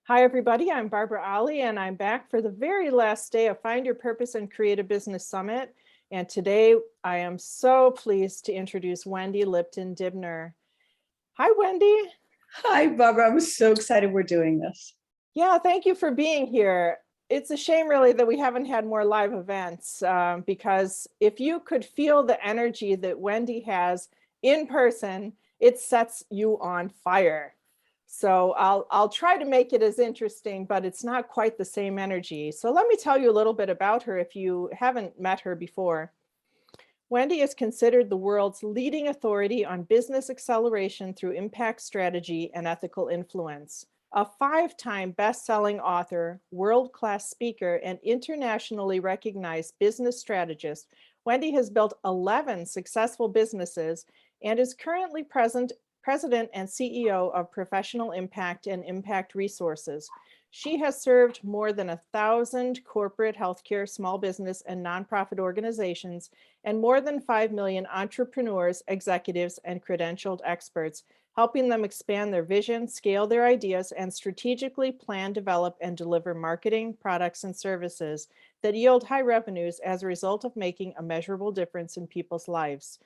Hi, everybody. I'm Barbara Ali, and I'm back for the very last day of Find Your Purpose and Create a Business Summit. And today I am so pleased to introduce Wendy Lipton Dibner. Hi, Wendy. Hi, Barbara. I'm so excited we're doing this. Yeah, thank you for being here. It's a shame, really, that we haven't had more live events because if you could feel the energy that Wendy has in person, it sets you on fire. So I'll try to make it as interesting, but it's not quite the same energy. So let me tell you a little bit about her if you haven't met her before. Wendy is considered the world's leading authority on business acceleration through impact strategy and ethical influence. A 5-time best-selling author, world-class speaker, and internationally recognized business strategist, Wendy has built 11 successful businesses and is currently president and CEO of Professional Impact and Impact Resources. She has served more than 1,000 corporate healthcare, small business, and nonprofit organizations, and more than 5 million entrepreneurs, executives, and credentialed experts, helping them expand their vision, scale their ideas, and strategically plan, develop, and deliver marketing, products, and services that yield high revenues as a result of making a measurable difference in people's lives.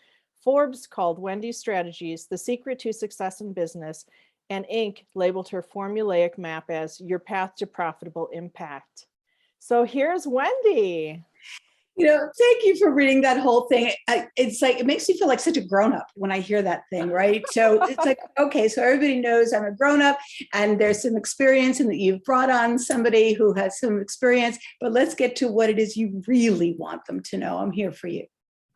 Forbes called Wendy's strategies the secret to success in business, and Inc. labeled her formulaic map as your path to profitable impact. So here's Wendy. Thank you for reading that whole thing. It's like, it makes me feel like such a grown-up when I hear that thing, right? So it's like, okay, so everybody knows I'm a grown-up and there's some experience and that you've brought on somebody who has some experience, but let's get to what it is you really want them to know. I'm here for you.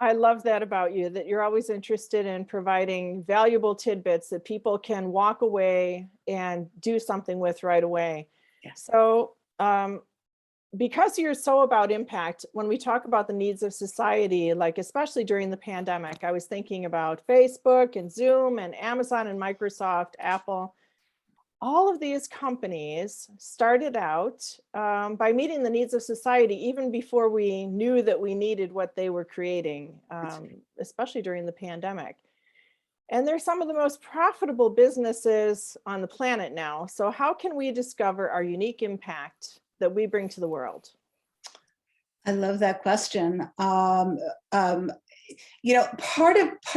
I love that about you, that you're always interested in providing valuable tidbits that people can walk away and do something with right away. Yeah. So because you're so about impact, when we talk about the needs of society, like especially during the pandemic, I was thinking about Facebook and Zoom and Amazon and Microsoft, Apple. All of these companies started out by meeting the needs of society even before we knew that we needed what they were creating, especially during the pandemic. And they're some of the most profitable businesses on the planet now. So how can we discover our unique impact that we bring to the world? I love that question. Part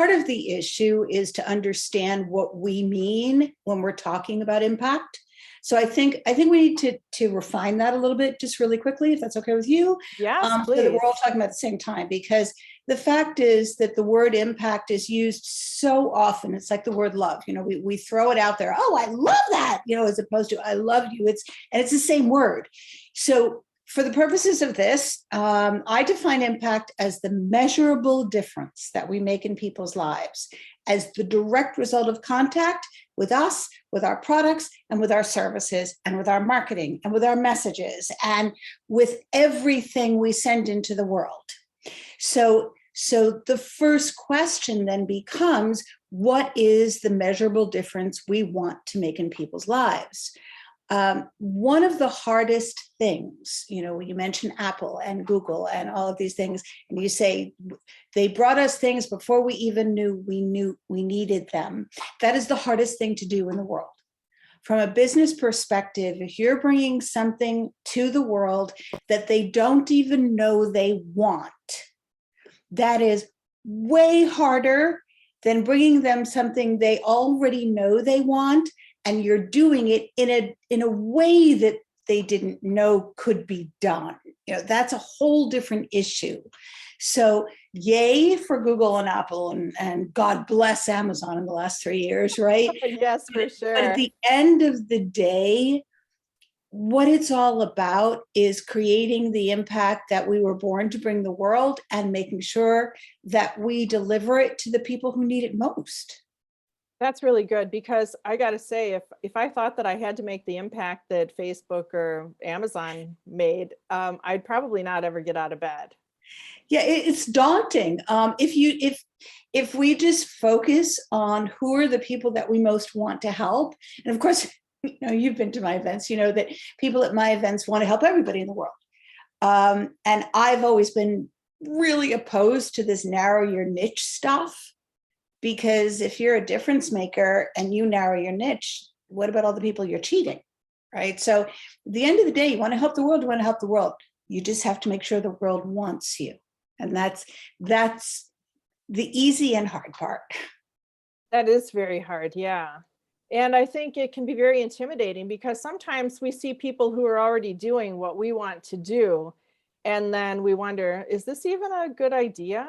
of the issue is to understand what we mean when we're talking about impact. So I think we need to refine that a little bit, just really quickly, if that's okay with you. Yes, so that please. we're all talking about at the same time, because the fact is that the word impact is used so often. It's like the word love. We throw it out there. Oh, I love that. As opposed to I love you. It's the same word. So for the purposes of this, I define impact as the measurable difference that we make in people's lives as the direct result of contact with us, with our products, and with our services, and with our marketing, and with our messages, and with everything we send into the world. So the first question then becomes, what is the measurable difference we want to make in people's lives? One of the hardest things, when you mention Apple and Google and all of these things, and you say they brought us things before we even knew we needed them. That is the hardest thing to do in the world. From a business perspective, if you're bringing something to the world that they don't even know they want, that is way harder than bringing them something they already know they want, and you're doing it in a way that they didn't know could be done. That's a whole different issue. So yay for Google and Apple, and God bless Amazon in the last 3 years, right? Yes, for sure. But at the end of the day, what it's all about is creating the impact that we were born to bring the world and making sure that we deliver it to the people who need it most. That's really good, because I got to say, if I thought that I had to make the impact that Facebook or Amazon made, I'd probably not ever get out of bed. Yeah, it's daunting. If we just focus on who are the people that we most want to help, and of course, you've been to my events, that people at my events want to help everybody in the world. And I've always been really opposed to this narrow your niche stuff, because if you're a difference maker and you narrow your niche, what about all the people you're cheating? right? So at the end of the day, you want to help the world, you want to help the world. You just have to make sure the world wants you. And that's the easy and hard part. That is very hard, yeah. And I think it can be very intimidating because sometimes we see people who are already doing what we want to do, and then we wonder, is this even a good idea?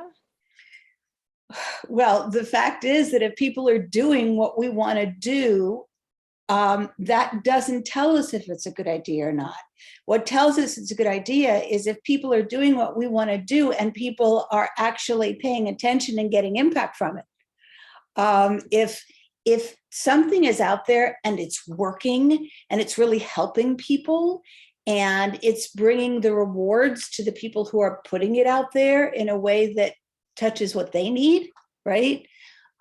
Well, the fact is that if people are doing what we want to do, that doesn't tell us if it's a good idea or not. What tells us it's a good idea is if people are doing what we want to do and people are actually paying attention and getting impact from it. If something is out there and it's working and it's really helping people and it's bringing the rewards to the people who are putting it out there in a way that touches what they need, right?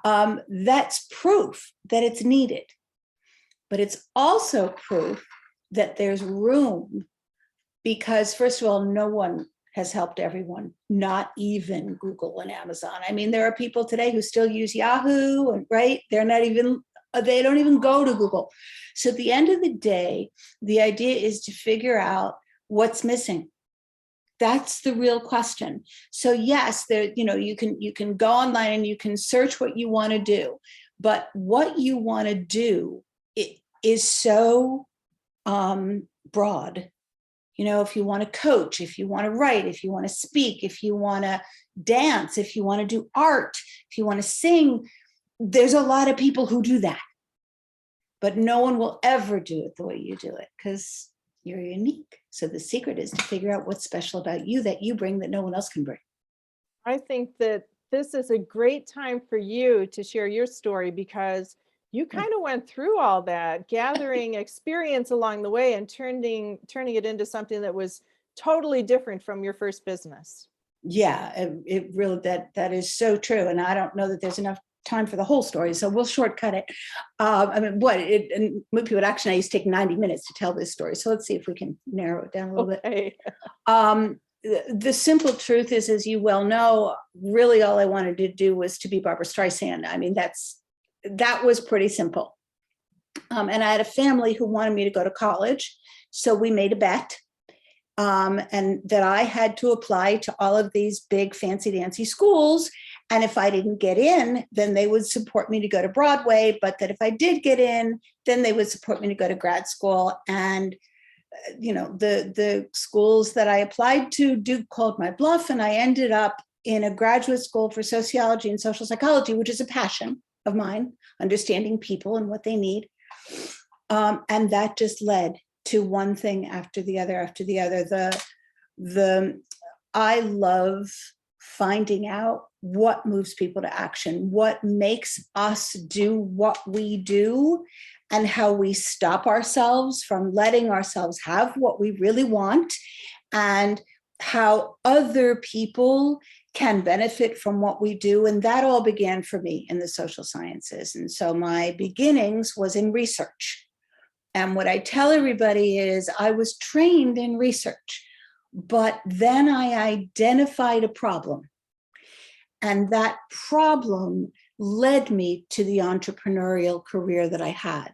That's proof that it's needed. But it's also proof that there's room because, first of all, no one has helped everyone, not even Google and Amazon. I mean, there are people today who still use Yahoo, and right? They don't even go to Google. So at the end of the day, the idea is to figure out what's missing. That's the real question. So yes, you can go online and you can search what you want to do, but what you want to do is so broad. If you want to coach, if you want to write, if you want to speak, if you want to dance, if you want to do art, if you want to sing, there's a lot of people who do that. But no one will ever do it the way you do it because you're unique. So the secret is to figure out what's special about you that you bring that no one else can bring. I think that this is a great time for you to share your story because you kind of went through all that, gathering experience along the way and turning it into something that was totally different from your first business. Yeah, it really, that is so true. And I don't know that there's enough time for the whole story, so we'll shortcut it. And Movie with Action, I used to take 90 minutes to tell this story. So let's see if we can narrow it down a little bit. The simple truth is, as you well know, really all I wanted to do was to be Barbara Streisand. I mean, that was pretty simple. And I had a family who wanted me to go to college. So we made a bet and that I had to apply to all of these big fancy dancy schools. And if I didn't get in, then they would support me to go to Broadway. But that if I did get in, then they would support me to go to grad school. And the schools that I applied to called my bluff. And I ended up in a graduate school for sociology and social psychology, which is a passion of mine, understanding people and what they need. And that just led to one thing after the other, after the other. I love finding out what moves people to action, what makes us do what we do, and how we stop ourselves from letting ourselves have what we really want, and how other people can benefit from what we do. And that all began for me in the social sciences. And so my beginnings was in research. And what I tell everybody is I was trained in research, but then I identified a problem. And that problem led me to the entrepreneurial career that I had.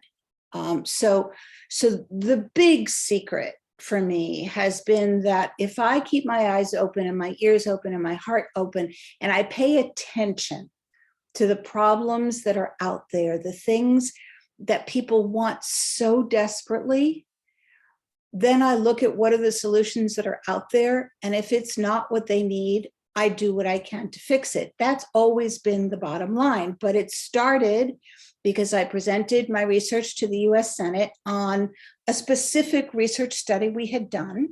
So the big secret for me has been that if I keep my eyes open and my ears open and my heart open, and I pay attention to the problems that are out there, the things that people want so desperately, then I look at what are the solutions that are out there. And if it's not what they need, I do what I can to fix it. That's always been the bottom line. But it started because I presented my research to the US Senate on a specific research study we had done.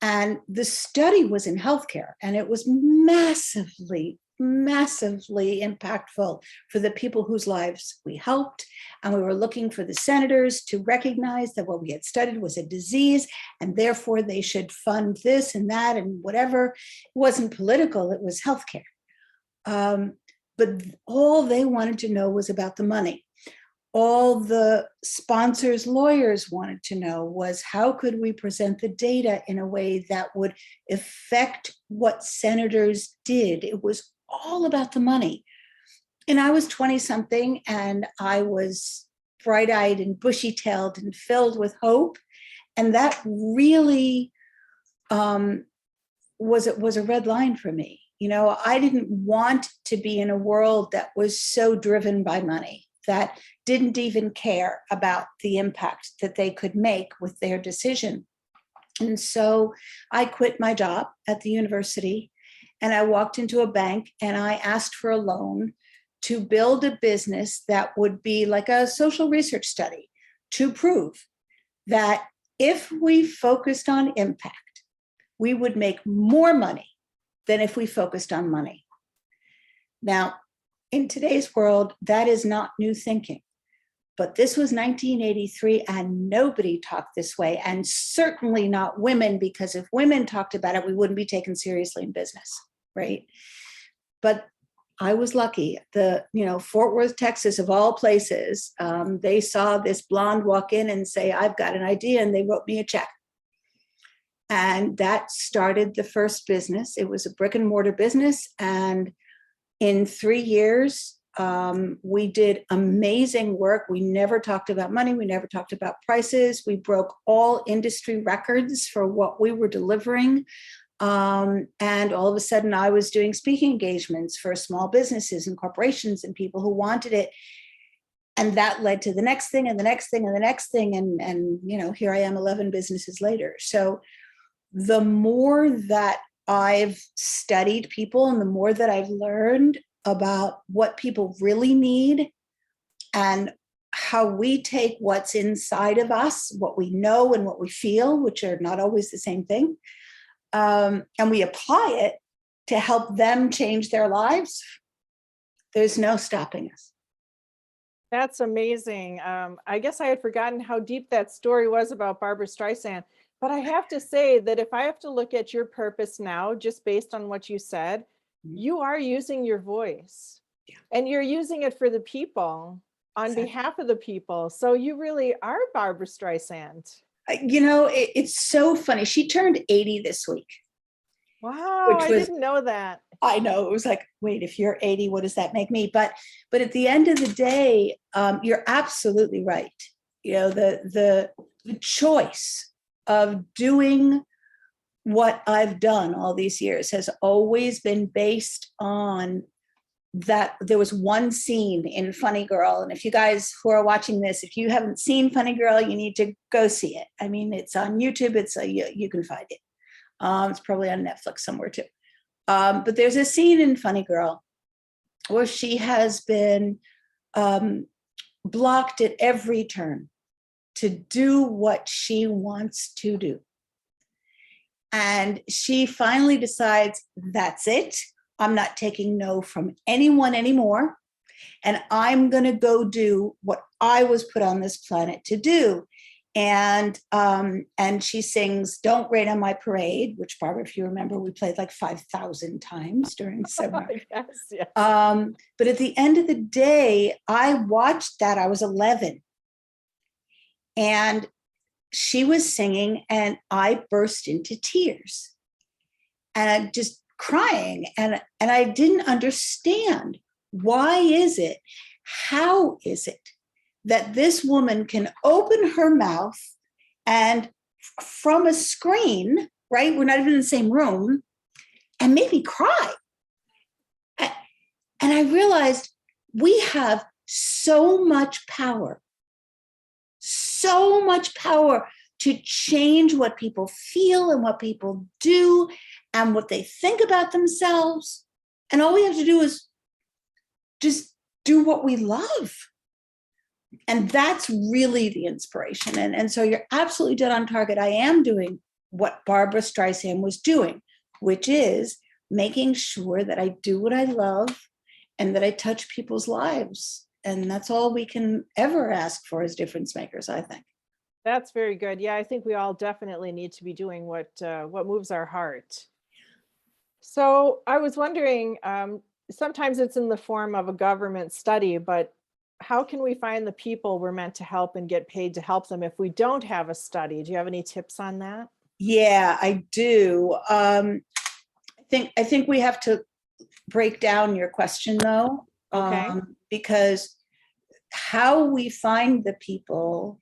And the study was in healthcare, and it was massively impactful for the people whose lives we helped. And we were looking for the senators to recognize that what we had studied was a disease, and therefore they should fund this and that and whatever. It wasn't political, it was healthcare. But all they wanted to know was about the money. All the sponsors' lawyers wanted to know was how could we present the data in a way that would affect what senators did. It was all about the money. And I was 20 something, and I was bright-eyed and bushy-tailed and filled with hope. And that really was a red line for me. You know, I didn't want to be in a world that was so driven by money, that didn't even care about the impact that they could make with their decision. And so I quit my job at the university and I walked into a bank and I asked for a loan to build a business that would be like a social research study to prove that if we focused on impact, we would make more money than if we focused on money. Now, in today's world, that is not new thinking. But this was 1983 and nobody talked this way, and certainly not women, because if women talked about it, we wouldn't be taken seriously in business, right? But I was lucky. Fort Worth, Texas, of all places, they saw this blonde walk in and say, I've got an idea, and they wrote me a check. And that started the first business. It was a brick and mortar business. And in 3 years, we did amazing work. We never talked about money. We never talked about prices. We broke all industry records for what we were delivering. And all of a sudden I was doing speaking engagements for small businesses and corporations and people who wanted it. And that led to the next thing and the next thing and the next thing. And here I am 11 businesses later. So the more that I've studied people and the more that I've learned about what people really need and how we take what's inside of us, what we know and what we feel, which are not always the same thing, and we apply it to help them change their lives, there's no stopping us. That's amazing. I guess I had forgotten how deep that story was about Barbara Streisand. But I have to say that if I have to look at your purpose now, just based on what you said, you are using your voice and you're using it for the people on behalf of the people. So you really are Barbara Streisand. It's so funny. She turned 80 this week. Wow, I didn't know that. I know. It was like, wait, if you're 80, what does that make me? But at the end of the day, you're absolutely right. The choice of doing what I've done all these years has always been based on that. There was one scene in Funny Girl, and if you guys who are watching this, if you haven't seen Funny Girl, you need to go see it. I mean, it's on YouTube. You can find it. It's probably on Netflix somewhere too. But there's a scene in Funny Girl where she has been blocked at every turn to do what she wants to do. And she finally decides, that's it. I'm not taking no from anyone anymore. And I'm going to go do what I was put on this planet to do. And she sings Don't Rain on My Parade, which, Barbara, if you remember, we played like 5,000 times during the summer. Yes. But at the end of the day, I watched that. I was 11. And she was singing and I burst into tears and I'm just crying. And I didn't understand, why is it, how is it that this woman can open her mouth and from a screen, right? We're not even in the same room, and make me cry. And I realized we have so much power to change what people feel and what people do and what they think about themselves. And all we have to do is just do what we love. And that's really the inspiration. And so you're absolutely dead on target. I am doing what Barbara Streisand was doing, which is making sure that I do what I love and that I touch people's lives. And that's all we can ever ask for as difference makers, I think. That's very good. Yeah, I think we all definitely need to be doing what moves our heart. So I was wondering, sometimes it's in the form of a government study, but how can we find the people we're meant to help and get paid to help them if we don't have a study? Do you have any tips on that? Yeah, I do. I think we have to break down your question though, Okay. because how we find the people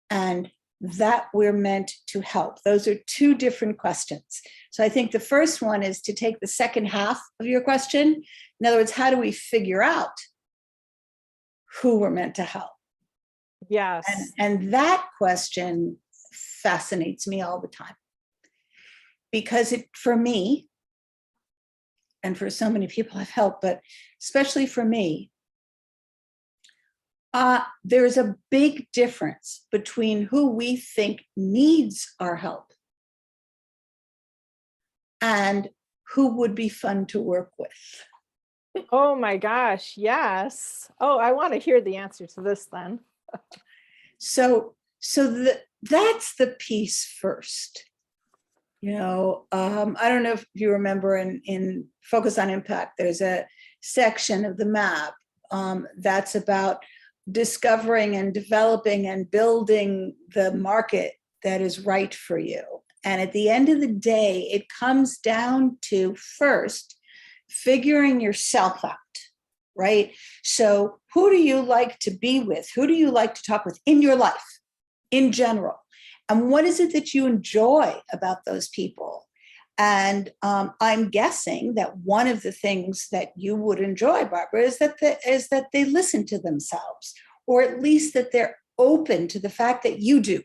and that we're meant to help. Those are two different questions. So I think the first one is to take the second half of your question. In other words, how do we figure out who we're meant to help? Yes. And that question fascinates me all the time. Because for me, and for so many people I've helped, but especially for me, there's a big difference between who we think needs our help and who would be fun to work with. Oh my gosh, yes. Oh, I want to hear the answer to this then. That's the piece first. I don't know if you remember in Focus on Impact, there's a section of the map that's about discovering and developing and building the market that is right for you. And at the end of the day, it comes down to first figuring yourself out, right? So who do you like to be with? Who do you like to talk with in your life, in general? And what is it that you enjoy about those people? And I'm guessing that one of the things that you would enjoy, Barbara, is that they listen to themselves, or at least that they're open to the fact that you do,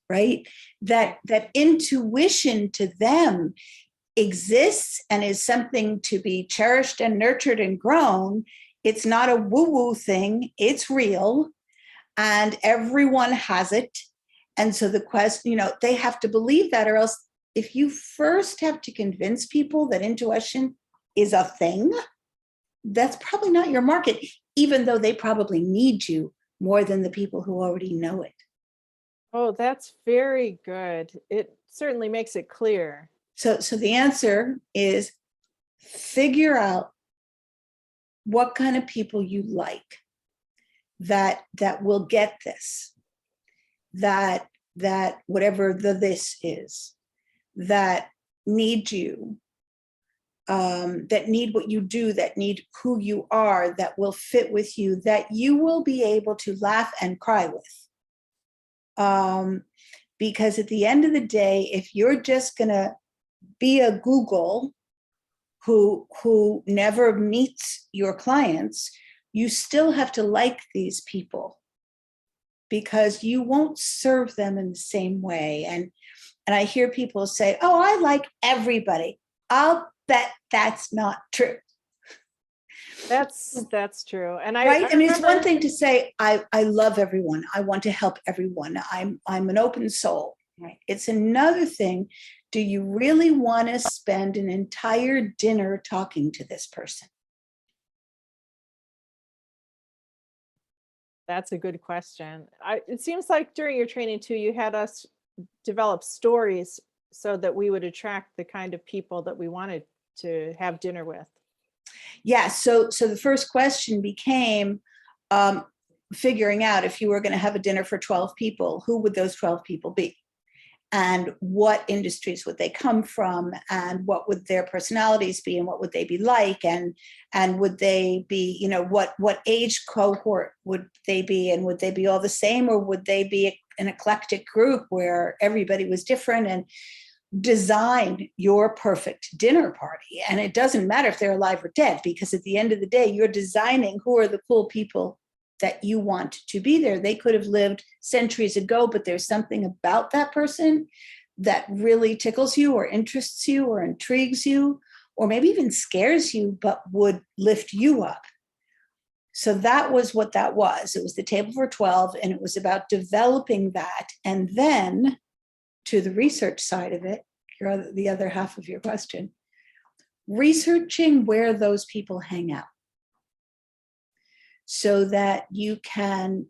right? That intuition to them exists and is something to be cherished and nurtured and grown. It's not a woo-woo thing. It's real, and everyone has it. And so the question, they have to believe that, or else if you first have to convince people that intuition is a thing, that's probably not your market, even though they probably need you more than the people who already know it. Oh, that's very good. It certainly makes it clear. So the answer is figure out what kind of people you like that will get this, that whatever this is, that need you, that need what you do, that need who you are, that will fit with you, that you will be able to laugh and cry with. Because at the end of the day, if you're just going to be a Google who never meets your clients, you still have to like these people, because you won't serve them in the same way. And I hear people say, oh, I like everybody. I'll bet that's not true. That's true. And right? I mean, it's one thing to say, I love everyone. I want to help everyone. I'm an open soul. Right? It's another thing. Do you really want to spend an entire dinner talking to this person? That's a good question. It seems like during your training too, you had us develop stories so that we would attract the kind of people that we wanted to have dinner with. Yeah. So the first question became figuring out, if you were going to have a dinner for 12 people, who would those 12 people be? And what industries would they come from, and what would their personalities be, and what would they be like, and would they be, what age cohort would they be, and would they be all the same, or would they be an eclectic group where everybody was different? And design your perfect dinner party. And it doesn't matter if they're alive or dead, because at the end of the day, you're designing who are the cool people that you want to be there. They could have lived centuries ago, but there's something about that person that really tickles you or interests you or intrigues you, or maybe even scares you, but would lift you up. So that was what that was. It was the table for 12, and it was about developing that. And then to the research side of it, the other half of your question, researching where those people hang out, so that you can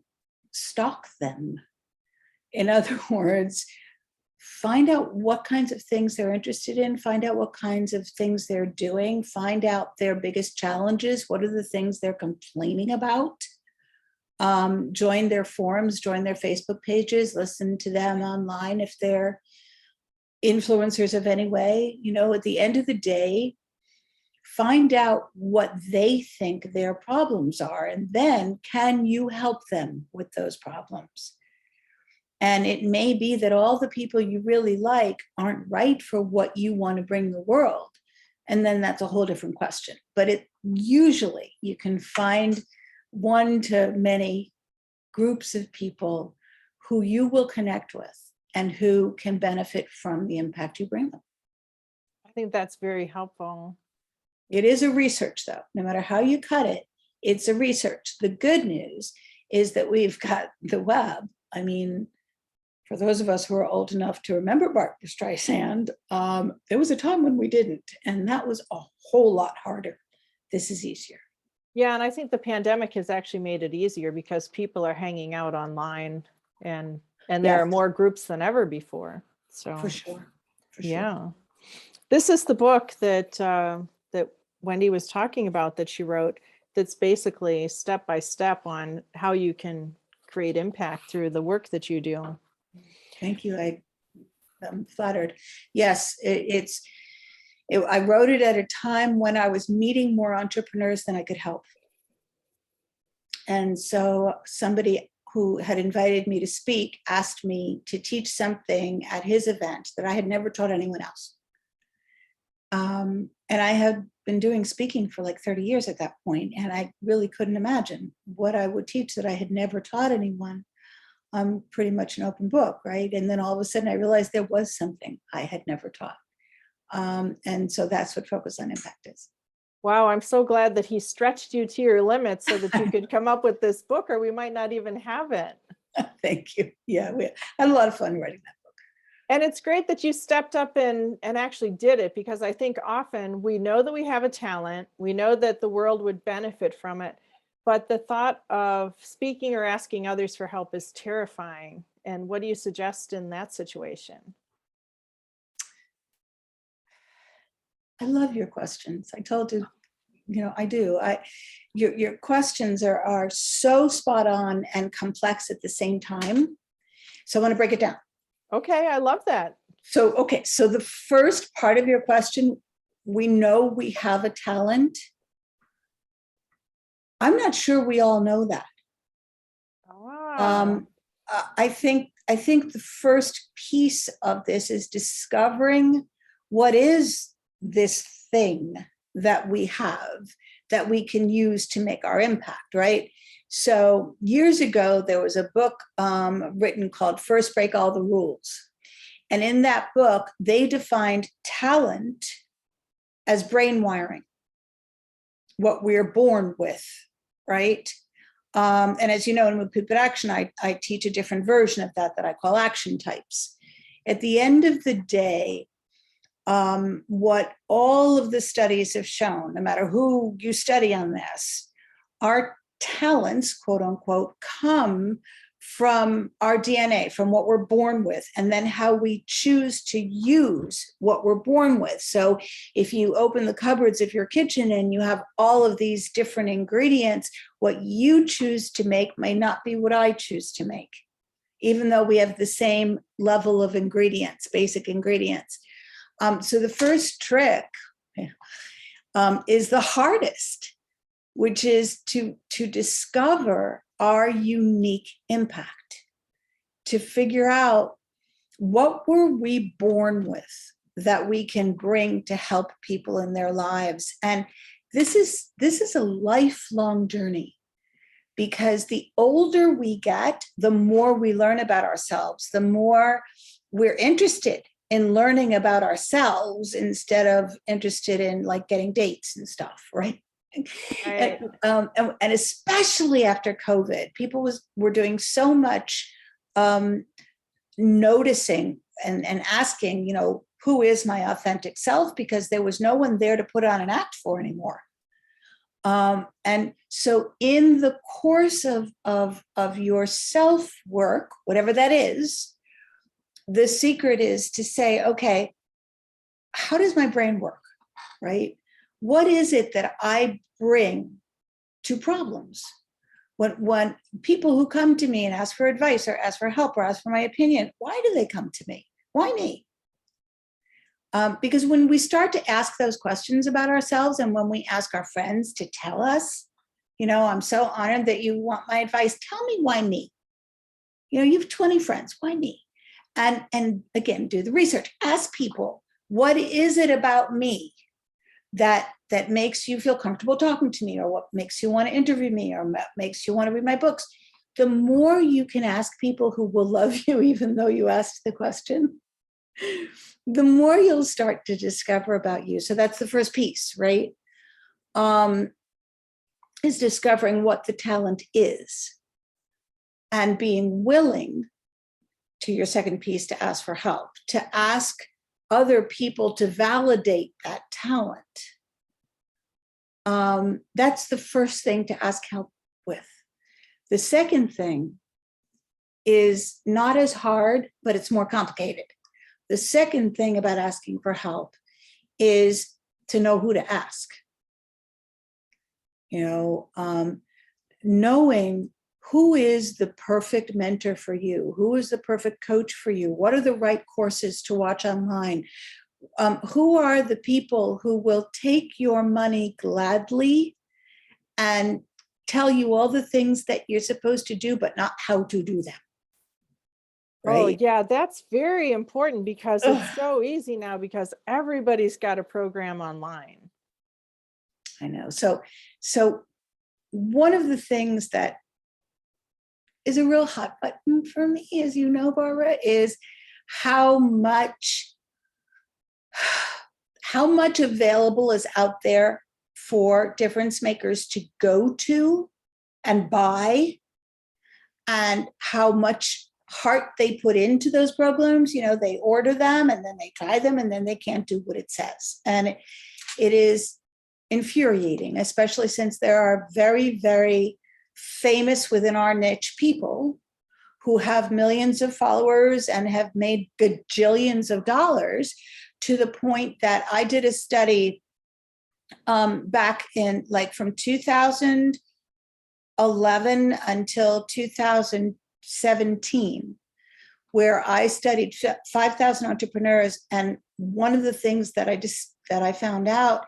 stalk them. In other words, find out what kinds of things they're interested in, find out what kinds of things they're doing, find out their biggest challenges, what are the things they're complaining about. Join their forums, join their Facebook pages, listen to them online if they're influencers of any way. At the end of the day, find out what they think their problems are, and then can you help them with those problems? And it may be that all the people you really like aren't right for what you want to bring the world. And then that's a whole different question. But it usually you can find one to many groups of people who you will connect with and who can benefit from the impact you bring them. I think that's very helpful. It is a research, though. No matter how you cut it, it's a research. The good news is that we've got the web. I mean, for those of us who are old enough to remember Barbra Streisand, there was a time when we didn't, and that was a whole lot harder. This is easier. Yeah, and I think the pandemic has actually made it easier because people are hanging out online, and there are Yes. more groups than ever before. So For sure. For sure. yeah, this is the book that that Wendy was talking about that she wrote. That's basically step by step on how you can create impact through the work that you do. Thank you. I'm flattered. Yes, I wrote it at a time when I was meeting more entrepreneurs than I could help. And so somebody who had invited me to speak asked me to teach something at his event that I had never taught anyone else. And I had been doing speaking for like 30 years at that point, and I really couldn't imagine what I would teach that I had never taught anyone. I'm pretty much an open book, right? And then all of a sudden I realized there was something I had never taught. And so that's what Focus on Impact is. Wow, I'm so glad that he stretched you to your limits so that you could come up with this book, or we might not even have it. Thank you. Yeah, we had a lot of fun writing that book. And it's great that you stepped up and actually did it, because I think often we know that we have a talent, we know that the world would benefit from it, but the thought of speaking or asking others for help is terrifying. And what do you suggest in that situation? I love your questions. I told you, I do. Your questions are so spot on and complex at the same time. So I want to break it down. Okay, I love that. So the first part of your question, we know we have a talent. I'm not sure we all know that. Wow. I think the first piece of this is discovering what is this thing that we have that we can use to make our impact, right? So years ago, there was a book written called First Break All the Rules. And in that book, they defined talent as brain wiring, what we're born with, right? And as you know, in Move People to Action, I teach a different version of that I call action types. At the end of the day, what all of the studies have shown, no matter who you study on this, our talents, quote unquote, come from our DNA, from what we're born with, and then how we choose to use what we're born with. So if you open the cupboards of your kitchen and you have all of these different ingredients, what you choose to make may not be what I choose to make, even though we have the same level of ingredients, basic ingredients. So the first trick is the hardest, which is to discover our unique impact, to figure out what were we born with that we can bring to help people in their lives. And this is a lifelong journey, because the older we get, the more we learn about ourselves, the more we're interested in learning about ourselves instead of interested in like getting dates and stuff, right? Right. And especially after COVID, people were doing so much noticing and asking, who is my authentic self? Because there was no one there to put on an act for anymore. And so in the course of your self work, whatever that is, the secret is to say, okay, how does my brain work, right? What is it that I bring to problems? When people who come to me and ask for advice or ask for help or ask for my opinion, why do they come to me? Why me? Because when we start to ask those questions about ourselves, and when we ask our friends to tell us, I'm so honored that you want my advice. Tell me why me? You have 20 friends. Why me? And again, do the research. Ask people, what is it about me that makes you feel comfortable talking to me, or what makes you want to interview me, or makes you want to read my books? The more you can ask people who will love you, even though you asked the question, the more you'll start to discover about you. So that's the first piece, right? Is discovering what the talent is and being willing, to your second piece, to ask for help, to ask other people to validate that talent. That's the first thing to ask help with. The second thing is not as hard, but it's more complicated. The second thing about asking for help is to know who to ask. Knowing who is the perfect mentor for you, who is the perfect coach for you, what are the right courses to watch online, who are the people who will take your money gladly and tell you all the things that you're supposed to do, but not how to do them. Right? Oh, yeah, that's very important, because it's so easy now, because everybody's got a program online. I know. So one of the things that is a real hot button for me, as you know, Barbara, is how much available is out there for difference makers to go to and buy, and how much heart they put into those programs. They order them and then they try them and then they can't do what it says. And it is infuriating, especially since there are very, very famous within our niche people who have millions of followers and have made gajillions of dollars, to the point that I did a study back in from 2011 until 2017, where I studied 5,000 entrepreneurs. And one of the things that I found out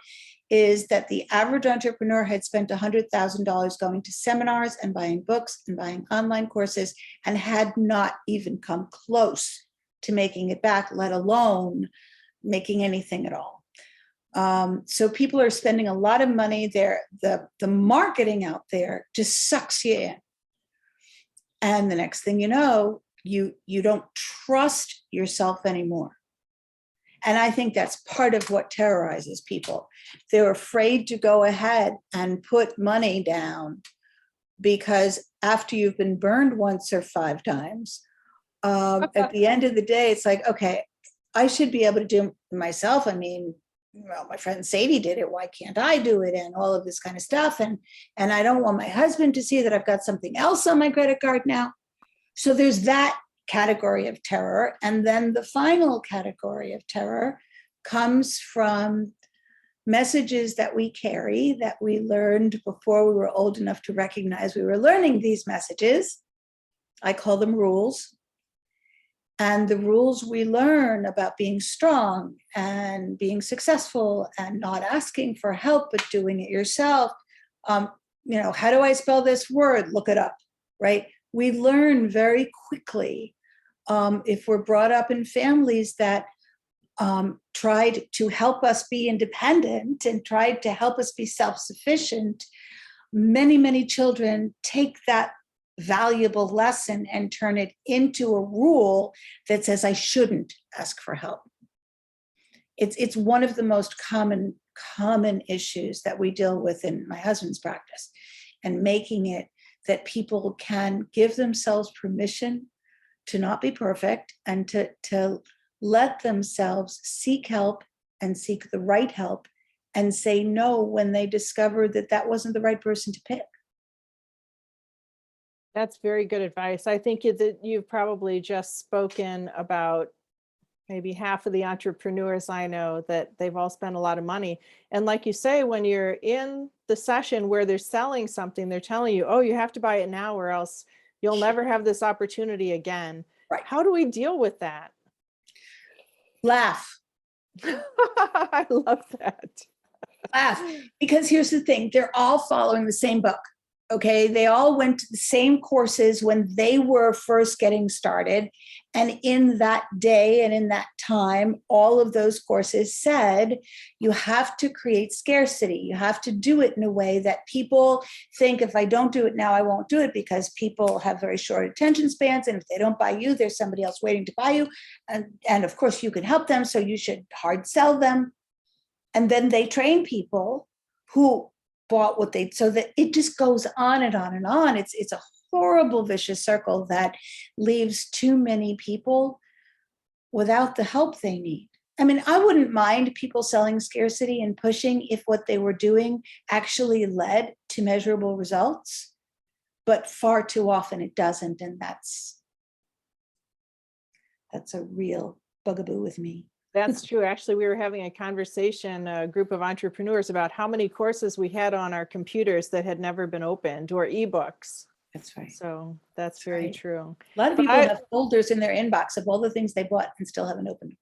is that the average entrepreneur had spent $100,000 going to seminars and buying books and buying online courses, and had not even come close to making it back, let alone making anything at all. So people are spending a lot of money there. The marketing out there just sucks you in. And the next thing you know, you don't trust yourself anymore. And I think that's part of what terrorizes people. They're afraid to go ahead and put money down, because after you've been burned once or 5 times, at the end of the day, it's like, okay, I should be able to do it myself. I mean, well, my friend Sadie did it. Why can't I do it? And all of this kind of stuff. And I don't want my husband to see that I've got something else on my credit card now. So there's that category of terror. And then the final category of terror comes from messages that we carry, that we learned before we were old enough to recognize we were learning these messages. I call them rules. And the rules we learn about being strong and being successful and not asking for help, but doing it yourself. How do I spell this word? Look it up, right? We learn very quickly, if we're brought up in families that tried to help us be independent and tried to help us be self-sufficient. Many, many children take that valuable lesson and turn it into a rule that says I shouldn't ask for help. It's one of the most common issues that we deal with in my husband's practice, and making it that people can give themselves permission to not be perfect, and to let themselves seek help and seek the right help, and say no when they discover that wasn't the right person to pick. That's very good advice. I think that you've probably just spoken about maybe half of the entrepreneurs I know, that they've all spent a lot of money. And like you say, when you're in the session where they're selling something, they're telling you, oh, you have to buy it now or else you'll never have this opportunity again. Right. How do we deal with that? Laugh. I love that. Laugh, because here's the thing, they're all following the same book. Okay, they all went to the same courses when they were first getting started. And in that day and in that time, all of those courses said you have to create scarcity. You have to do it in a way that people think, if I don't do it now, I won't do it, because people have very short attention spans. And if they don't buy you, there's somebody else waiting to buy you. And of course, you can help them. So you should hard sell them. And then they train people who bought what they, so that it just goes on and on and on. It's a horrible vicious circle that leaves too many people without the help they need. I mean, I wouldn't mind people selling scarcity and pushing if what they were doing actually led to measurable results, but far too often it doesn't. And that's a real bugaboo with me. That's true. Actually, we were having a conversation, a group of entrepreneurs, about how many courses we had on our computers that had never been opened, or ebooks. That's right. So that's very right. true. A lot of people have folders in their inbox of all the things they bought and still haven't opened.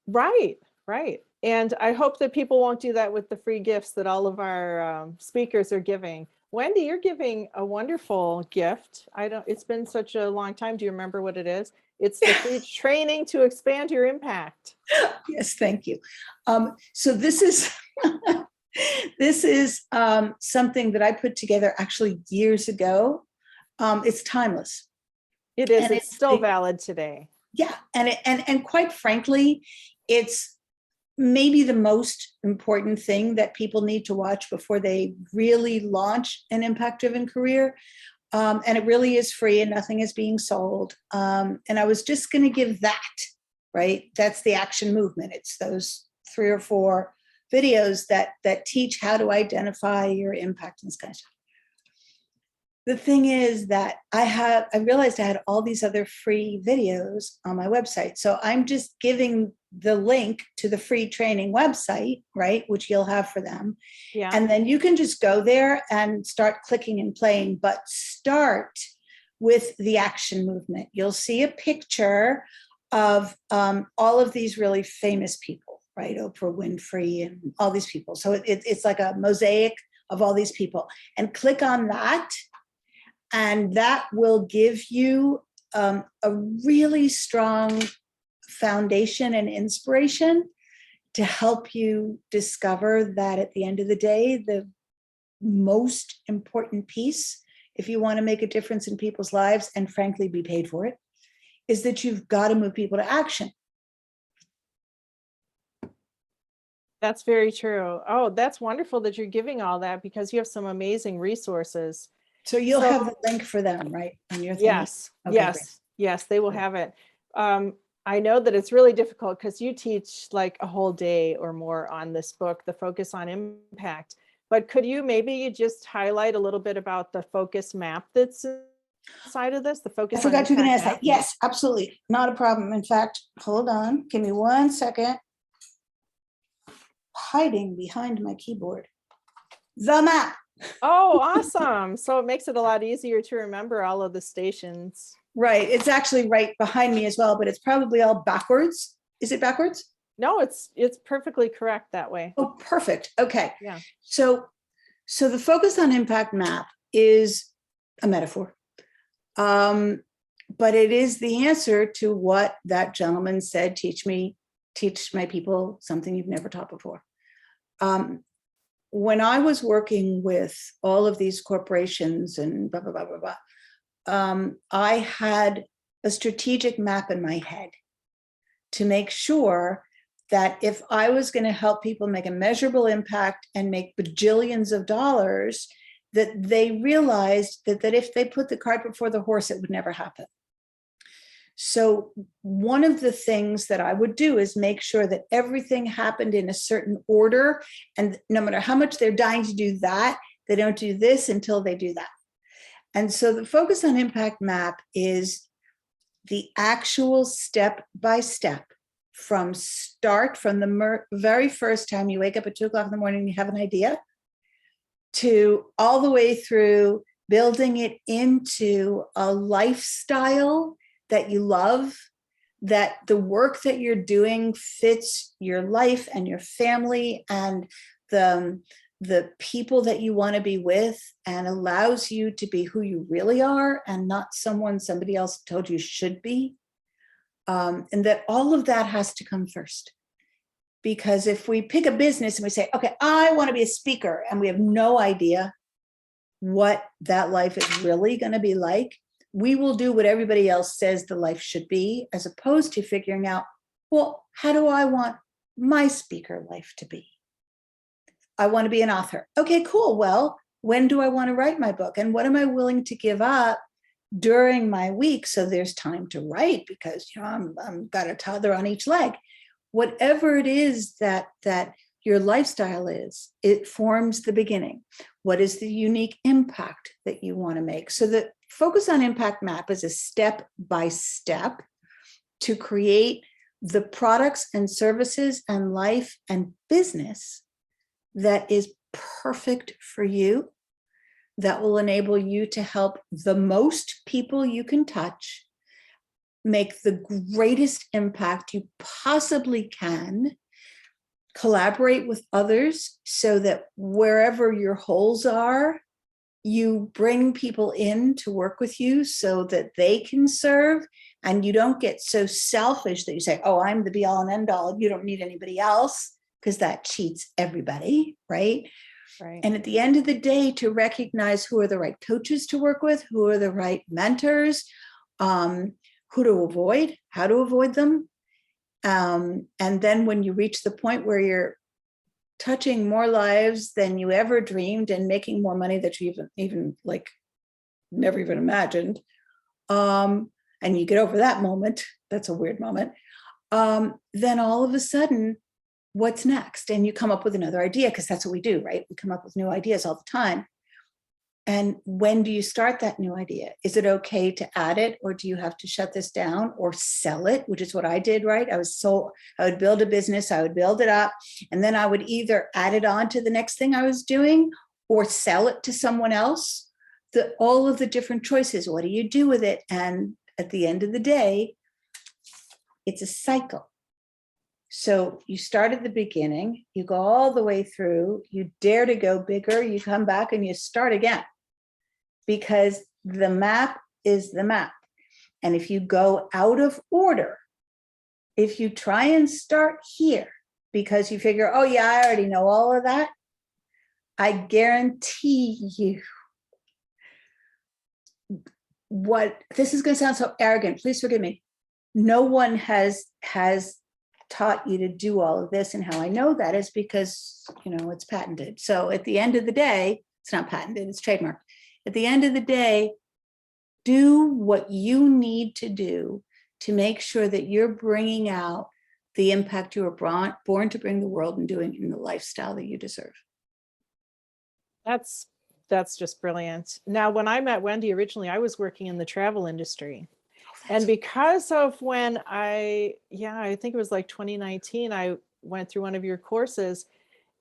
Right, right. And I hope that people won't do that with the free gifts that all of our speakers are giving. Wendy, you're giving a wonderful gift. It's been such a long time. Do you remember what it is? It's the free training to expand your impact. Yes, thank you. So this is something that I put together actually years ago. It's timeless. It is. It's still valid today. Yeah, and quite frankly, it's maybe the most important thing that people need to watch before they really launch an impact-driven career. And it really is free and nothing is being sold. And I was just going to give that, right? That's the action movement. It's those 3 or 4 videos that teach how to identify your impact and this kind of stuff. The thing is that I realized I had all these other free videos on my website. So I'm just giving the link to the free training website, right? Which you'll have for them. Yeah. And then you can just go there and start clicking and playing, but start with the action movement. You'll see a picture of all of these really famous people, right? Oprah Winfrey and all these people. So it's like a mosaic of all these people, and click on that. And that will give you a really strong foundation and inspiration to help you discover that at the end of the day, the most important piece, if you want to make a difference in people's lives and frankly be paid for it, is that you've got to move people to action. That's very true. Oh, that's wonderful that you're giving all that, because you have some amazing resources. So you'll have the link for them, right? On your thing? Yes, Okay, yes, great. yes, they will have it. I know that it's really difficult because you teach like a whole day or more on this book, The Focus on Impact. But could you maybe just highlight a little bit about the focus map that's inside of this? The focus. I forgot you were going to ask map? that. Yes, absolutely. Not a problem. In fact, hold on. Give me 1 second. Hiding behind my keyboard. The map. Oh, awesome. So it makes it a lot easier to remember all of the stations. Right. It's actually right behind me as well, but it's probably all backwards. Is it backwards? No, it's perfectly correct that way. Oh, perfect. Okay. Yeah. So the focus on impact map is a metaphor. But it is the answer to what that gentleman said, teach my people something you've never taught before. When I was working with all of these corporations and blah, blah, blah, blah, blah, I had a strategic map in my head to make sure that if I was going to help people make a measurable impact and make bajillions of dollars, that they realized that if they put the cart before the horse, it would never happen. So one of the things that I would do is make sure that everything happened in a certain order. And no matter how much they're dying to do that, they don't do this until they do that. And so the focus on impact map is the actual step by step from the very first time you wake up at 2 o'clock in the morning and you have an idea, to all the way through building it into a lifestyle that you love, that the work that you're doing fits your life and your family and the people that you want to be with, and allows you to be who you really are and not someone somebody else told you should be. And that all of that has to come first. Because if we pick a business and we say, okay, I want to be a speaker, and we have no idea what that life is really going to be like, we will do what everybody else says the life should be, as opposed to figuring out, well, how do I want my speaker life to be? I want to be an author. Okay, cool. Well, when do I want to write my book? And what am I willing to give up during my week so there's time to write? Because, you know, I'm got a toddler on each leg. Whatever it is that your lifestyle is, it forms the beginning. What is the unique impact that you want to make? So the Focus on Impact Map is a step-by-step to create the products and services and life and business that is perfect for you, that will enable you to help the most people you can touch, make the greatest impact you possibly can, collaborate with others so that wherever your holes are, you bring people in to work with you so that they can serve, and you don't get so selfish that you say, oh, I'm the be all and end all, you don't need anybody else, because that cheats everybody, right? Right. And at the end of the day, to recognize who are the right coaches to work with, who are the right mentors, who to avoid, how to avoid them. And then when you reach the point where you're touching more lives than you ever dreamed and making more money that you even like never even imagined, and you get over that moment, that's a weird moment, then all of a sudden, what's next? And you come up with another idea, because that's what we do, right? We come up with new ideas all the time. And when do you start that new idea? Is it okay to add it, or do you have to shut this down or sell it, which is what I did, right? I would build a business, I would build it up, and then I would either add it on to the next thing I was doing or sell it to someone else. All of the different choices, what do you do with it? And at the end of the day, it's a cycle. So you start at the beginning, you go all the way through, you dare to go bigger, you come back and you start again, because the map is the map. And if you go out of order, if you try and start here because you figure, oh yeah, I already know all of that, I guarantee you, this is going to sound so arrogant, please forgive me. No one has taught you to do all of this. And how I know that is because, you know, it's patented. So at the end of the day, it's not patented, it's trademarked. At the end of the day, do what you need to do to make sure that you're bringing out the impact you were born to bring the world and doing in the lifestyle that you deserve. That's just brilliant. Now, when I met Wendy originally, I was working in the travel industry. And because of when I think it was like 2019, I went through one of your courses.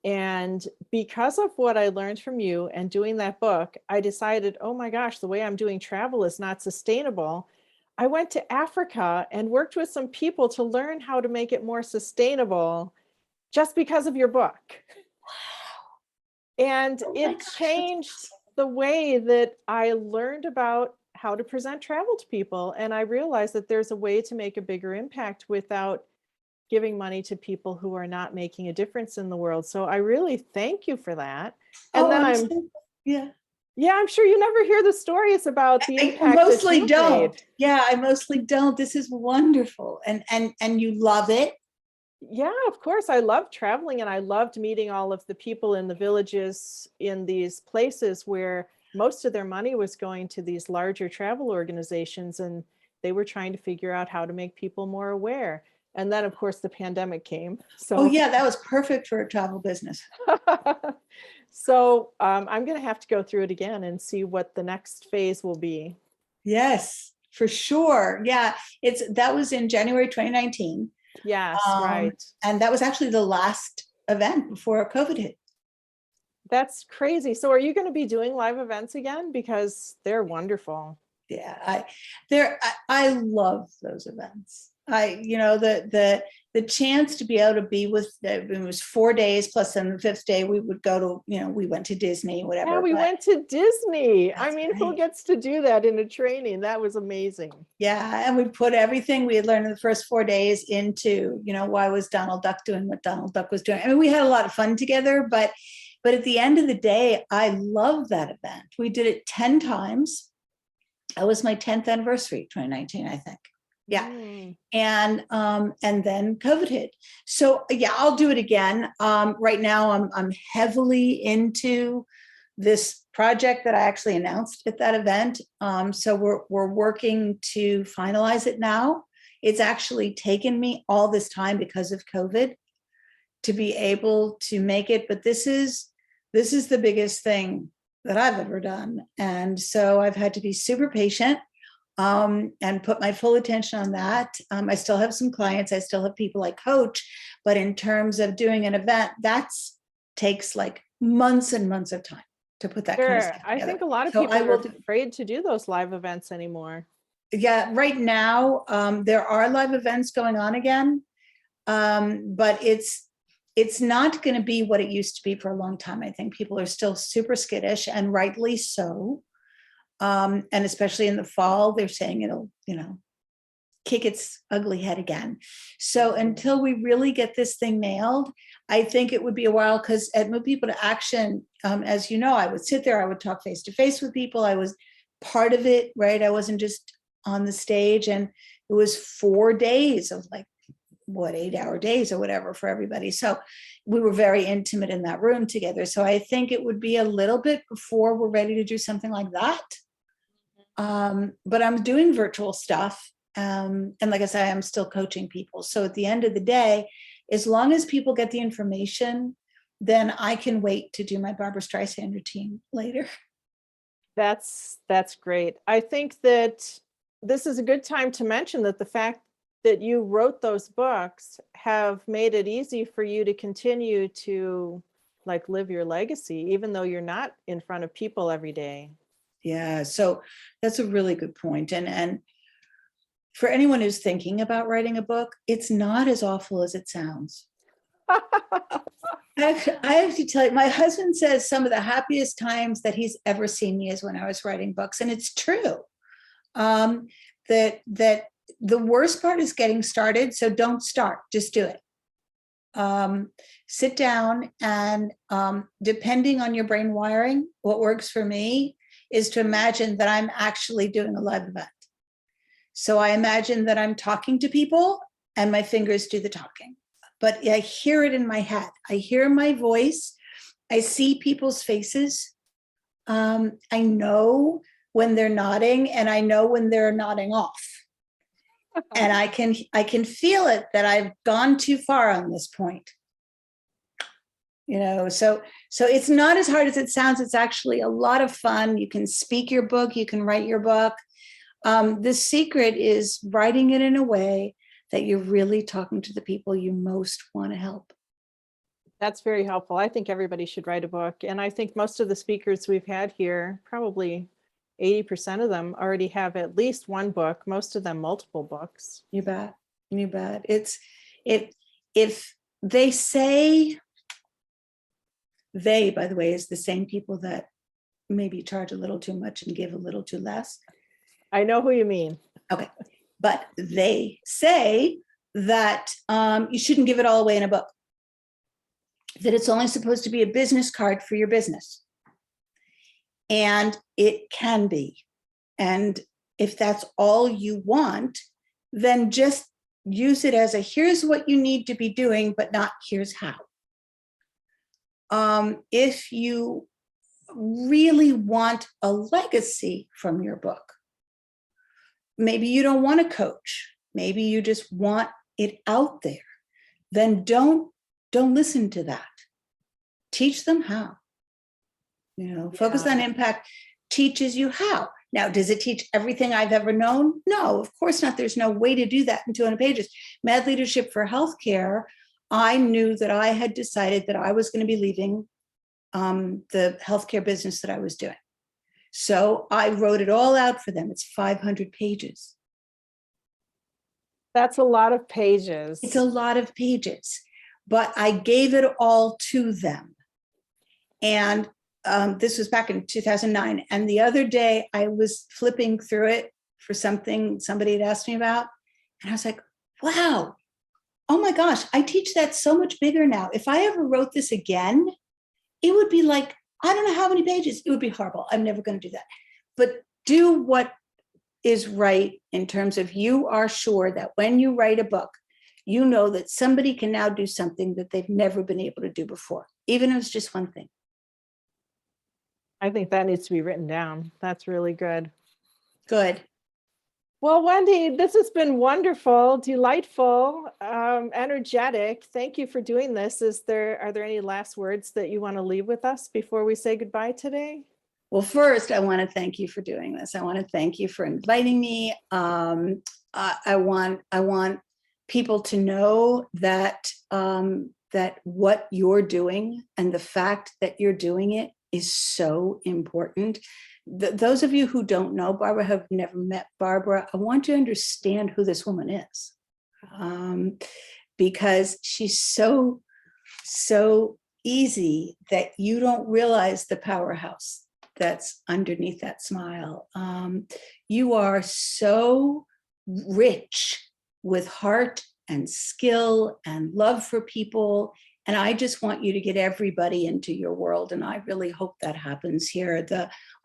And because of what I learned from you and doing that book, I decided, oh my gosh, the way I'm doing travel is not sustainable. I went to Africa and worked with some people to learn how to make it more sustainable just because of your book. And it changed the way that I learned about how to present travel to people. And I realized that there's a way to make a bigger impact without giving money to people who are not making a difference in the world. So I really thank you for that. And then I'm sure you never hear the stories about the impact. I mostly that don't. Made. Yeah, I mostly don't. This is wonderful. And you love it. Yeah, of course. I love traveling, and I loved meeting all of the people in the villages in these places where most of their money was going to these larger travel organizations, and they were trying to figure out how to make people more aware. And then, of course, the pandemic came. So, oh yeah, that was perfect for a travel business. So I'm going to have to go through it again and see what the next phase will be. Yes, for sure. Yeah, that was in January 2019. Yes, right. And that was actually the last event before COVID hit. That's crazy. So are you going to be doing live events again? Because they're wonderful. Yeah, I love those events. The chance to be able to be with, it was 4 days plus then the fifth day we would go to, we went to Disney, whatever. Yeah, we went to Disney. I That's mean, who right. gets to do that in a training? That was amazing. Yeah, and we put everything we had learned in the first 4 days into, why was Donald Duck doing what Donald Duck was doing? I mean, we had a lot of fun together, but at the end of the day, I love that event. We did it 10 times. That was my 10th anniversary, 2019, I think. Yeah. And then COVID hit. So yeah, I'll do it again. Right now I'm heavily into this project that I actually announced at that event. So we're working to finalize it now. It's actually taken me all this time because of COVID to be able to make it, but this is the biggest thing that I've ever done. And so I've had to be super patient and put my full attention on that. I still have some clients, I still have people I coach, but in terms of doing an event, takes like months and months of time to put that kind of stuff together. I think a lot of So people are afraid to do those live events anymore. Yeah, right now there are live events going on again, but it's not going to be what it used to be for a long time. I think people are still super skittish, and rightly so. And especially in the fall, they're saying it'll, kick its ugly head again. So until we really get this thing nailed, I think it would be a while, because at Move People to Action, as you know, I would sit there, I would talk face to face with people. I was part of it, right? I wasn't just on the stage, and it was 4 days of 8-hour days or whatever for everybody. So we were very intimate in that room together. So I think it would be a little bit before we're ready to do something like that. But I'm doing virtual stuff. And like I said, I'm still coaching people. So at the end of the day, as long as people get the information, then I can wait to do my Barbara Streisand routine later. That's great. I think that this is a good time to mention that the fact that you wrote those books have made it easy for you to continue to live your legacy, even though you're not in front of people every day. Yeah, so that's a really good point. And for anyone who's thinking about writing a book, it's not as awful as it sounds. I have to tell you, my husband says some of the happiest times that he's ever seen me is when I was writing books. And it's true. That the worst part is getting started. So don't start, just do it. Sit down and depending on your brain wiring, what works for me is to imagine that I'm actually doing a live event. So I imagine that I'm talking to people and my fingers do the talking, but I hear it in my head. I hear my voice. I see people's faces. I know when they're nodding, and I know when they're nodding off. And I can feel it that I've gone too far on this point. So it's not as hard as it sounds. It's actually a lot of fun. You can speak your book, you can write your book. The secret is writing it in a way that you're really talking to the people you most want to help. That's very helpful. I think everybody should write a book. And I think most of the speakers we've had here, probably 80% of them already have at least one book, most of them multiple books. You bet. You bet. If they say, they, by the way, is the same people that maybe charge a little too much and give a little too less. I know who you mean. Okay. But they say that you shouldn't give it all away in a book, that it's only supposed to be a business card for your business. And it can be. And if that's all you want, then just use it as a here's what you need to be doing, but not here's how. If you really want a legacy from your book, maybe you don't want to coach, maybe you just want it out there, then don't listen to that. Teach them how. Focus on impact teaches you how. Now, does it teach everything I've ever known? No, of course not. There's no way to do that in 200 pages. Mad Leadership for Healthcare, I knew that I had decided that I was going to be leaving the healthcare business that I was doing. So I wrote it all out for them. It's 500 pages. That's a lot of pages. It's a lot of pages, but I gave it all to them. And this was back in 2009. And the other day I was flipping through it for something somebody had asked me about. And I was like, wow, oh my gosh, I teach that so much bigger now. If I ever wrote this again, it would be like, I don't know how many pages. It would be horrible. I'm never going to do that. But do what is right in terms of you are sure that when you write a book, you know that somebody can now do something that they've never been able to do before, even if it's just one thing. I think that needs to be written down. That's really good. Good. Well, Wendy, this has been wonderful, delightful, energetic. Thank you for doing this. Are there any last words that you want to leave with us before we say goodbye today? Well, first, I want to thank you for doing this. I want to thank you for inviting me. I want people to know that that what you're doing and the fact that you're doing it is so important. Those of you who don't know Barbara, have never met Barbara, I want you to understand who this woman is, because she's so easy that you don't realize the powerhouse that's underneath that smile. You are so rich with heart and skill and love for people. And I just want you to get everybody into your world. And I really hope that happens here.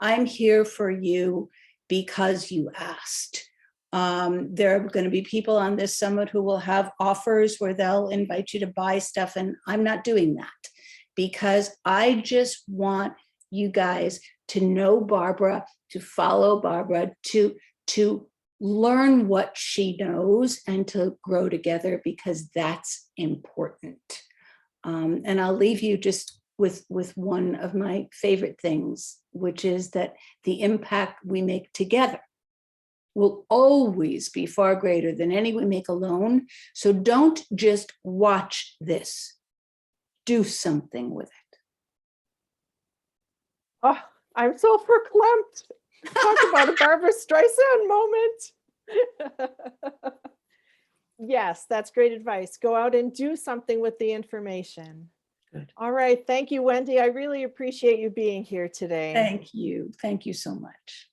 I'm here for you because you asked. There are going to be people on this summit who will have offers where they'll invite you to buy stuff. And I'm not doing that because I just want you guys to know Barbara, to follow Barbara, to learn what she knows and to grow together, because that's important. And I'll leave you just with one of my favorite things, which is that the impact we make together will always be far greater than any we make alone. So don't just watch this, do something with it. Oh, I'm so verklempt. Talk about a Barbara Streisand moment. Yes, that's great advice. Go out and do something with the information. Good. All right. Thank you, Wendy. I really appreciate you being here today. Thank you. Thank you so much.